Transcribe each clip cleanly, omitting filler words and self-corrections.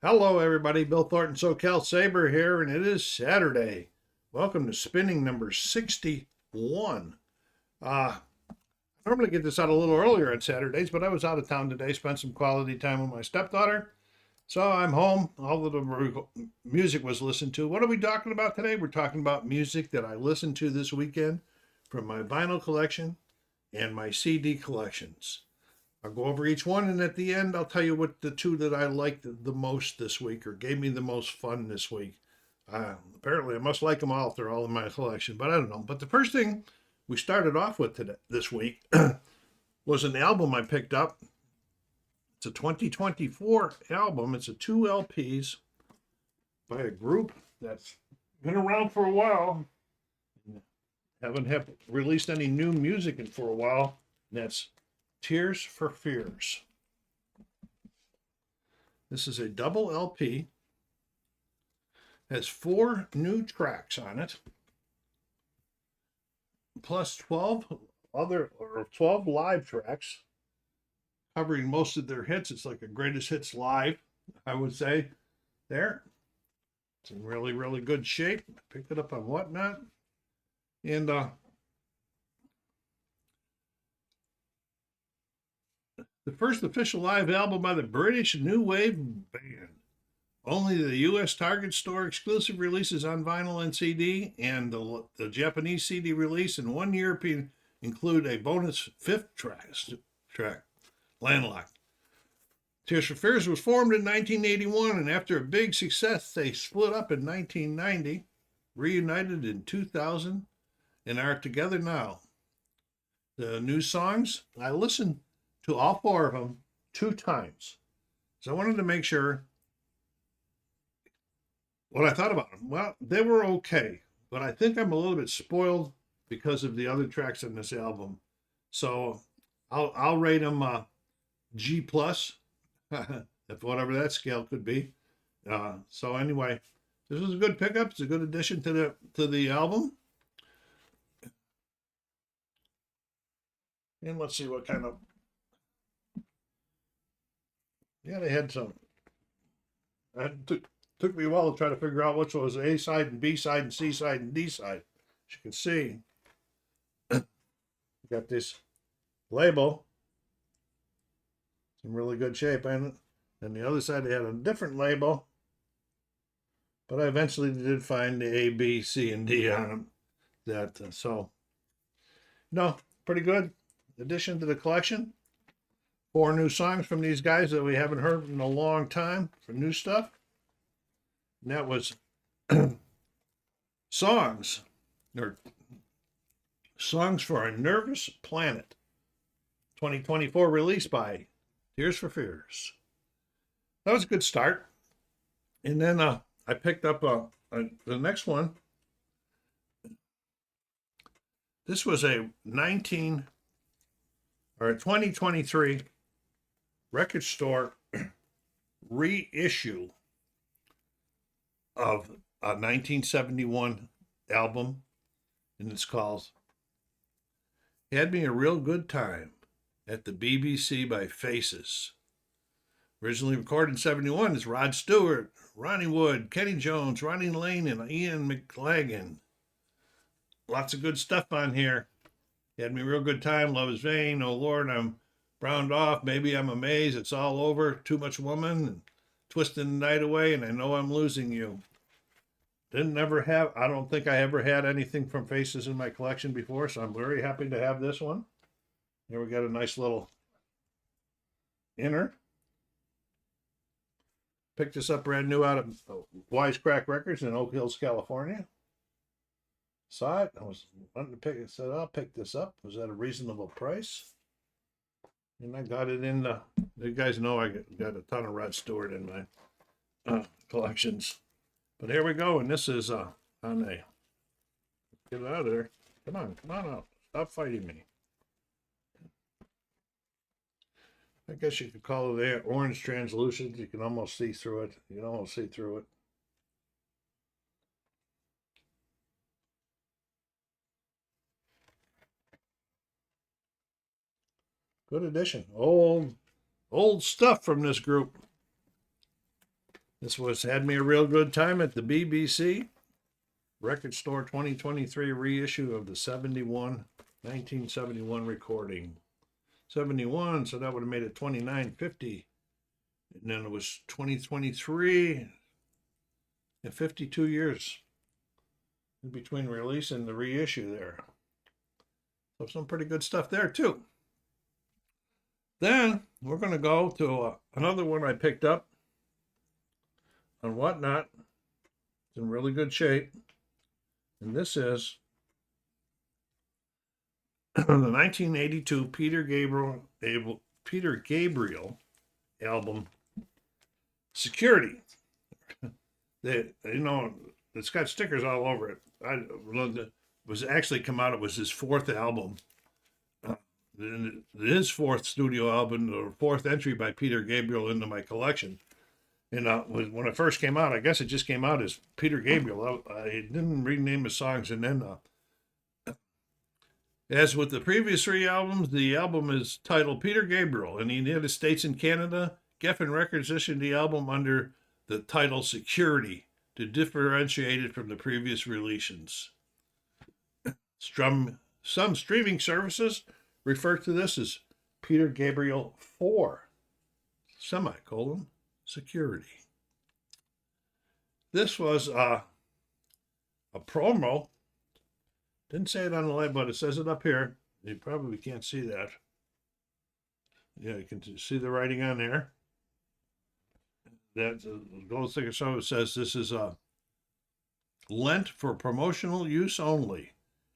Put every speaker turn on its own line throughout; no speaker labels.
Hello, everybody. Bill Thornton, SoCal Saber here, and it is Saturday. Welcome to spinning number 61. I normally get this out a little earlier on Saturdays, but I was out of town today, spent some quality time with my stepdaughter. So I'm home. All of the music was listened to. What are we talking about today? We're talking about music that I listened to this weekend from my vinyl collection and my CD collections. I'll go over each one, and at the end, I'll tell you what the two that I liked the most this week or gave me the most fun this week. Apparently, I must like them all if they're all in my collection, but I don't know. But the first thing we started off with this week was an album I picked up. It's a 2024 album. It's a two LPs by a group that's been around for a while. Haven't released any new music for a while. And that's Tears for Fears. This is a double LP. Has 4 new tracks on it, plus 12 live tracks covering most of their hits. It's like a greatest hits live, I would say. There. It's in really, really good shape. I picked it up on Whatnot. And the first official live album by the British New Wave Band. Only the U.S. Target store exclusive releases on vinyl and CD, and the Japanese CD release and one European include a bonus fifth track, Landlocked. Tears for Fears was formed in 1981, and after a big success, they split up in 1990, reunited in 2000, and are together now. The new songs, I listened to all 4 of them 2 times. So I wanted to make sure what I thought about them. Well, they were okay, but I think I'm a little bit spoiled because of the other tracks on this album. So I'll rate them G plus, if whatever that scale could be. So anyway, this was a good pickup. It's a good addition to the album. And let's see what kind of, yeah, they had some. It took me a while to try to figure out which was A side and B side and C side and D side. As you can see, got this label. It's in really good shape. And the other side, they had a different label. But I eventually did find the A, B, C, and D on them. So, no, pretty good addition to the collection. 4 new songs from these guys that we haven't heard in a long time for new stuff. And that was Songs for a Nervous Planet, 2024 release by Tears for Fears. That was a good start. And then I picked up the next one. This was a 2023 record store reissue of a 1971 album, and it's called Had Me a Real Good Time at the BBC by Faces. Originally recorded in 71 is Rod Stewart, Ronnie Wood, Kenny Jones, Ronnie Lane, and Ian McLagan. Lots of good stuff on here. Had Me a Real Good Time, Love is Vain, Oh Lord, I'm browned off, Maybe I'm Amazed, It's All Over, Too Much Woman, and Twisting the Night Away, and I Know I'm Losing You. I don't think I ever had anything from Faces in my collection before, so I'm very happy to have this one. Here we got a nice little inner. Picked this up brand new out of Wisecrack Records in Oak Hills, California. Saw it. I was wanting to pick it. Said, I'll pick this up. It was at a reasonable price. And I got it in you guys know I got a ton of Rod Stewart in my collections. But here we go. And this is on a, get it out of there. Come on out. Stop fighting me. I guess you could call it the orange translucent. You can almost see through it. You can almost see through it. Good addition. Old stuff from this group. This had me a real good time at the BBC Record Store 2023 reissue of the 1971 recording. 71, so that would have made it 2950. And then it was 2023, and 52 years in between release and the reissue there. So some pretty good stuff there too. Then we're going to go to another one I picked up on Whatnot. It's in really good shape. And this is the 1982 Peter Gabriel album, Security. It's got stickers all over it. It was actually come out. It was his fourth album. His fourth studio album, the fourth entry by Peter Gabriel into my collection. And when it first came out, I guess it just came out as Peter Gabriel. I didn't rename his songs. And then, as with the previous three albums, the album is titled Peter Gabriel. In the United States and Canada, Geffen Records issued the album under the title Security to differentiate it from the previous releases. Some streaming services refer to this as Peter Gabriel 4, Security. This was a promo. Didn't say it on the light, but it says it up here. You probably can't see that. Yeah, you can see the writing on there. That gold sticker, so it says this is lent for promotional use only.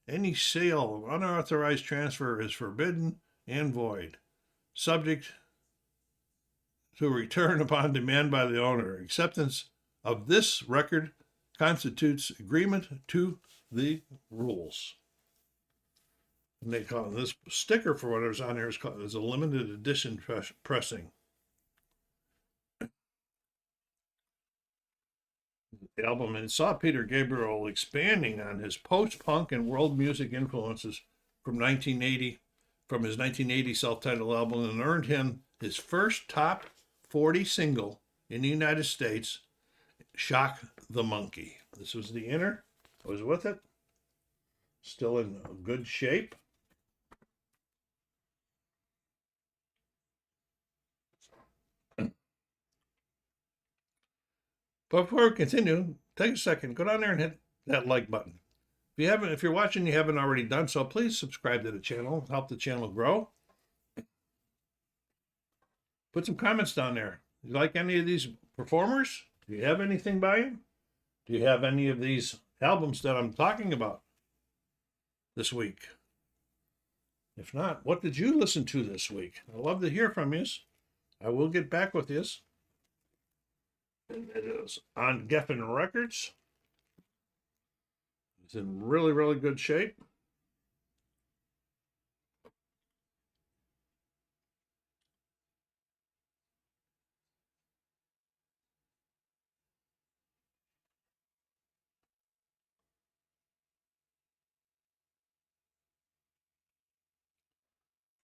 Any sale of unauthorized transfer is forbidden and void, subject to return upon demand by the owner. Acceptance of this record constitutes agreement to the rules. And they call this sticker for whatever's on here is a limited edition pressing. The album, and saw Peter Gabriel expanding on his post-punk and world music influences from his 1980 self-titled album, and earned him his first top 40 single in the United States, Shock the Monkey. This was the inner. I was with it. Still in good shape. But before we continue, take a second, go down there and hit that like button. If you're watching, you haven't already done so, please subscribe to the channel, help the channel grow. Put some comments down there. You like any of these performers? Do you have anything by them? Do you have any of these albums that I'm talking about this week? If not, what did you listen to this week? I'd love to hear from you. I will get back with you. It is on Geffen Records. It's in really, really good shape.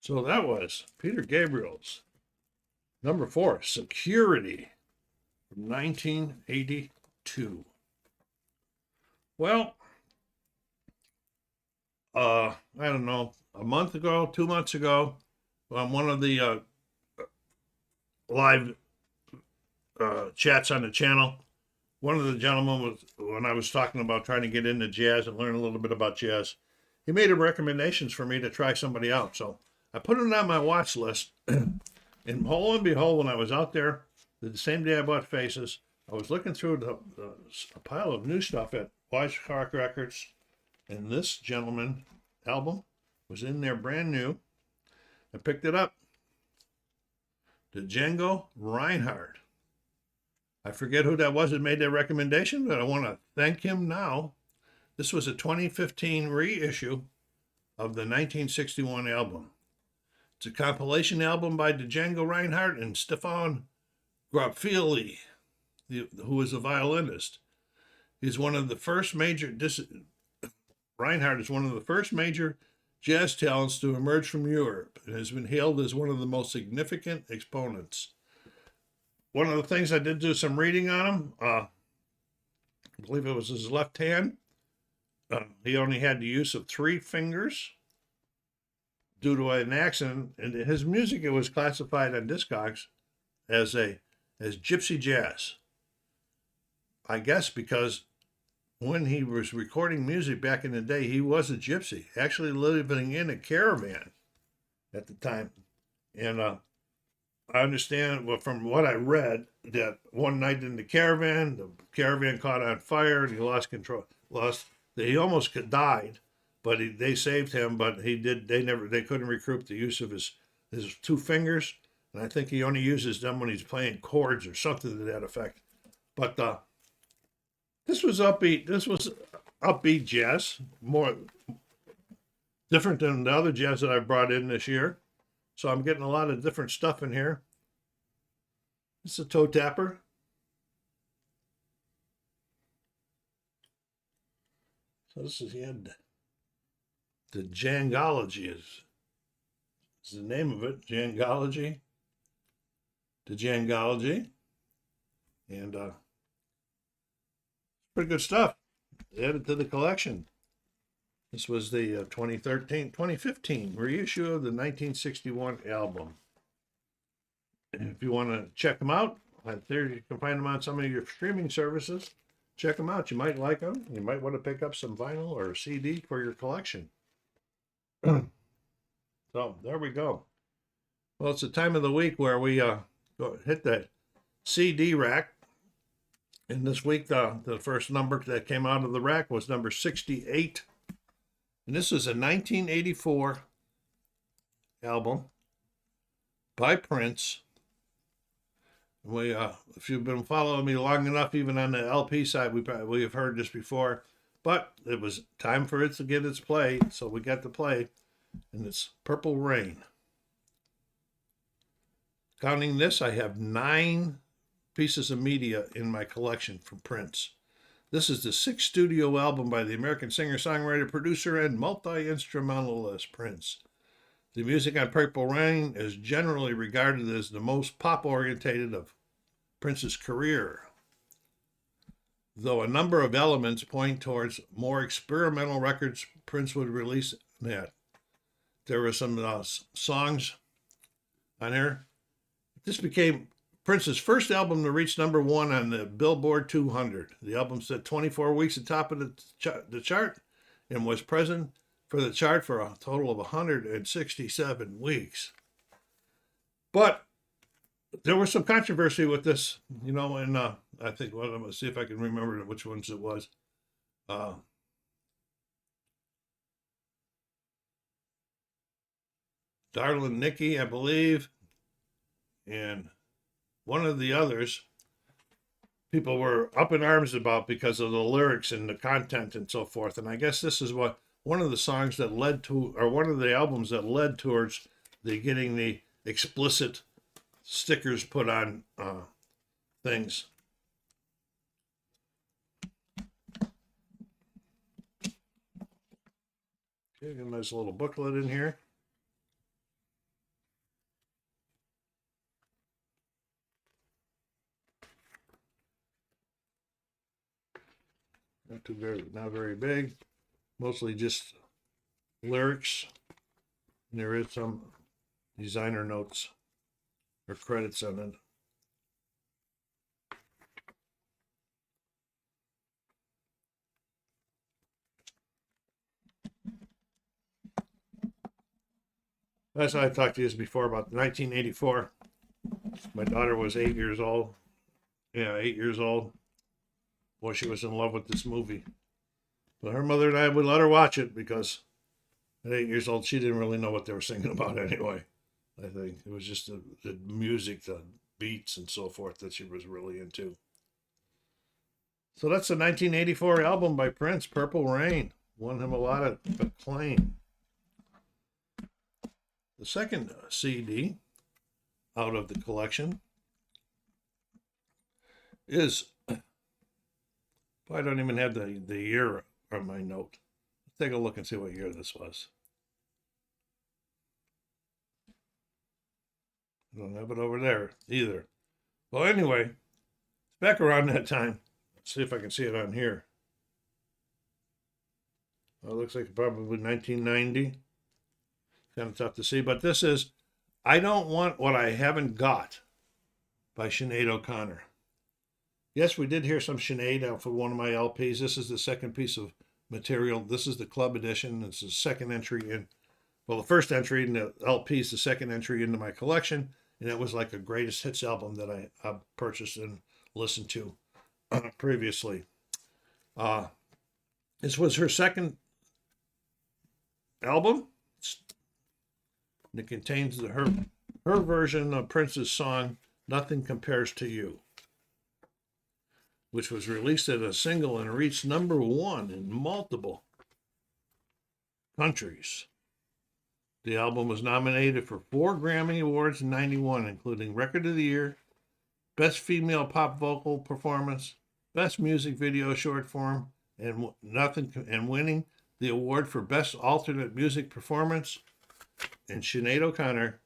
So that was Peter Gabriel's number 4, Security, from 1982. Well, I don't know, a month ago, 2 months ago, on one of the live chats on the channel, one of the gentlemen when I was talking about trying to get into jazz and learn a little bit about jazz, he made recommendations for me to try somebody out. So I put it on my watch list, and lo and behold, when I was out there, the same day I bought Faces, I was looking through a pile of new stuff at Wisecrack Records, and this gentleman album was in there brand new. I picked it up. The Django Reinhardt. I forget who that was that made that recommendation, but I want to thank him now. This was a 2015 reissue of the 1961 album. It's a compilation album by Django Reinhardt and Stefan Gropfili, who is a violinist. He's one of the first Reinhardt is one of the first major jazz talents to emerge from Europe and has been hailed as one of the most significant exponents. one of the things I did do some reading on him. I believe it was his left hand. He only had the use of 3 fingers due to an accident. And his music, it was classified on Discogs as gypsy jazz. I guess because when he was recording music back in the day, he was a gypsy, actually living in a caravan at the time. And I understand, well, from what I read, that one night in the caravan caught on fire and he lost control. He almost died, but they saved him. But they couldn't recoup the use of his 2 fingers, and I think he only uses them when he's playing chords or something to that effect. But this was upbeat. This was upbeat jazz, more different than the other jazz that I brought in this year. So I'm getting a lot of different stuff in here. It's a toe tapper. So this is the Jangology is the name of it. Jangology. The Jangology. And pretty good stuff. Added to the collection. This was the 2015 reissue of the 1961 album. And if you want to check them out, there you can find them on some of your streaming services. Check them out. You might like them. You might want to pick up some vinyl or a CD for your collection. So there we go. Well, it's the time of the week where we hit the CD rack. And this week, the first number that came out of the rack was number 68. And this is a 1984 album by Prince. If you've been following me long enough, even on the LP side, we have heard this before. But it was time for it to get its play, so we got to play. And it's Purple Rain. Counting this, I have 9 pieces of media in my collection from Prince. This is the 6th studio album by the American singer-songwriter, producer, and multi-instrumentalist Prince. The music on Purple Rain is generally regarded as the most pop-orientated of Prince's career, though a number of elements point towards more experimental records Prince would release that. There were some songs on here. This became Prince's first album to reach number 1 on the Billboard 200. The album spent 24 weeks at the top of the chart and was present for the chart for a total of 167 weeks. But there was some controversy with this, and I think, I'm going to see if I can remember which ones it was. Darlin' Nikki, I believe, and one of the others, people were up in arms about because of the lyrics and the content and so forth. And I guess this is one of the songs that led to, or one of the albums that led towards getting the explicit stickers put on things. Okay, got a nice little booklet in here. Not very big. Mostly just lyrics. And there is some designer notes or credits on it. As I talked to you before about 1984. My daughter was 8 years old. Yeah, 8 years old. Boy, she was in love with this movie. But her mother and I would let her watch it because at 8 years old, she didn't really know what they were singing about anyway. I think it was just the music, the beats, and so forth that she was really into. So that's the 1984 album by Prince, Purple Rain. Won him a lot of acclaim. The second CD out of the collection is, I don't even have the year on my note. Let's take a look and see what year this was. I don't have it over there either. Well, anyway, back around that time. Let's see if I can see it on here. Well, it looks like probably 1990. Kind of tough to see, but this is I Don't Want What I Haven't Got by Sinead O'Connor. Yes, we did hear some Sinead out for one of my LPs. This is the second piece of material. This is the club edition. It's the second entry in, well, the first entry in the LP is the second entry into my collection, and it was like a greatest hits album that I purchased and listened to previously. This was her second album. It contains her version of Prince's song "Nothing Compares to You," which was released as a single and reached #1 in multiple countries. The album was nominated for 4 Grammy Awards in '91, including Record of the Year, Best Female Pop Vocal Performance, Best Music Video Short Form, and winning the award for Best Alternate Music Performance. And Sinead O'Connor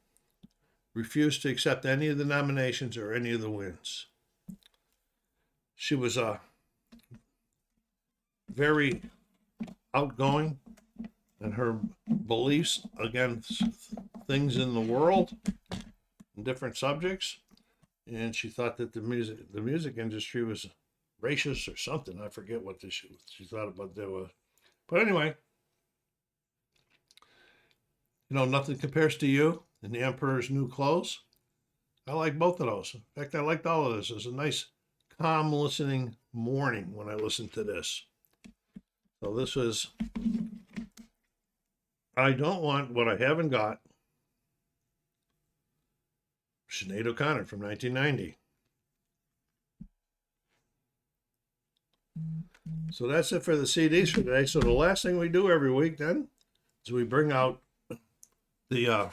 refused to accept any of the nominations or any of the wins. She was very outgoing in her beliefs against things in the world and different subjects, and she thought that the music industry was racist or something. I forget what she thought about that was. But anyway, Nothing Compares to You and The Emperor's New Clothes. I like both of those. In fact, I liked all of this. It was a nice, calm listening morning when I listened to this. So this was I Don't Want What I Haven't Got, Sinead O'Connor from 1990. So that's it for the CDs for today. So the last thing we do every week then is we bring out the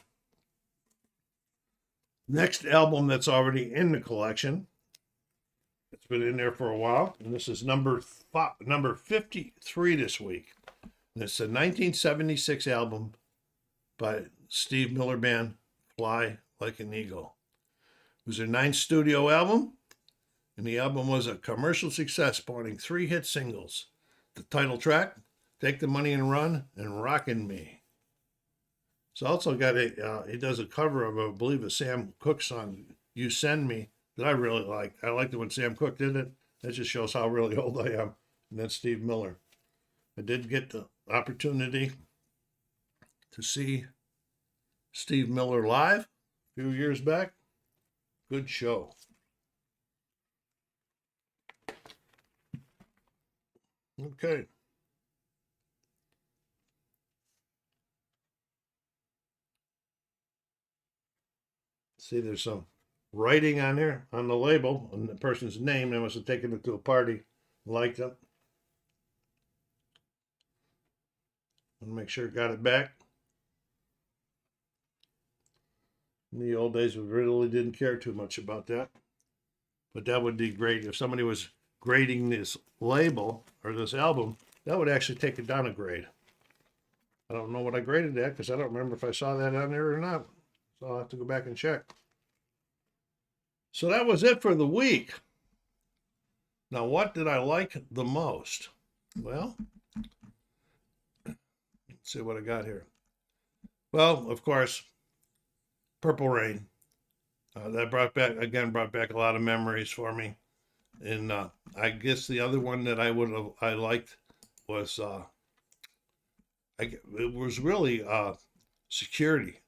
next album that's already in the collection. It's been in there for a while, and this is number 53 this week. And it's a 1976 album by Steve Miller Band, Fly Like an Eagle. It was their 9th studio album, and the album was a commercial success, spawning 3 hit singles. The title track, Take the Money and Run, and Rockin' Me. It's also got he does a cover of, I believe, a Sam Cooke song, You Send Me, that I really liked. I liked it when Sam Cooke did it. That just shows how really old I am. And that's Steve Miller. I did get the opportunity to see Steve Miller live a few years back. Good show. Okay. See, there's some writing on there on the label and the person's name. They must have taken it to a party, liked it. And make sure it got it back. In the old days, we really didn't care too much about that. But that would be great if somebody was grading this label or this album. That would actually take it down a grade. I don't know what I graded that because I don't remember if I saw that on there or not. So I'll have to go back and check. So that was it for the week. Now, what did I like the most? Well, let's see what I got here. Well, of course, Purple Rain. That brought back a lot of memories for me. And I guess the other one that I liked was it was really Security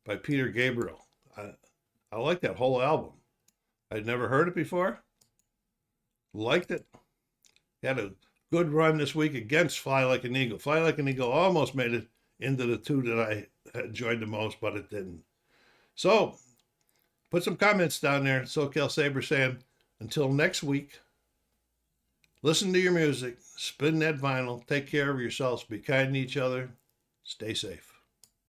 by Peter Gabriel. I like that whole album. I'd never heard it before. Liked it. Had a good run this week against Fly Like an Eagle. Fly Like an Eagle almost made it into the 2 that I enjoyed the most, but it didn't. So, put some comments down there. SoCal Saber saying, until next week, listen to your music, spin that vinyl, take care of yourselves, be kind to each other, stay safe.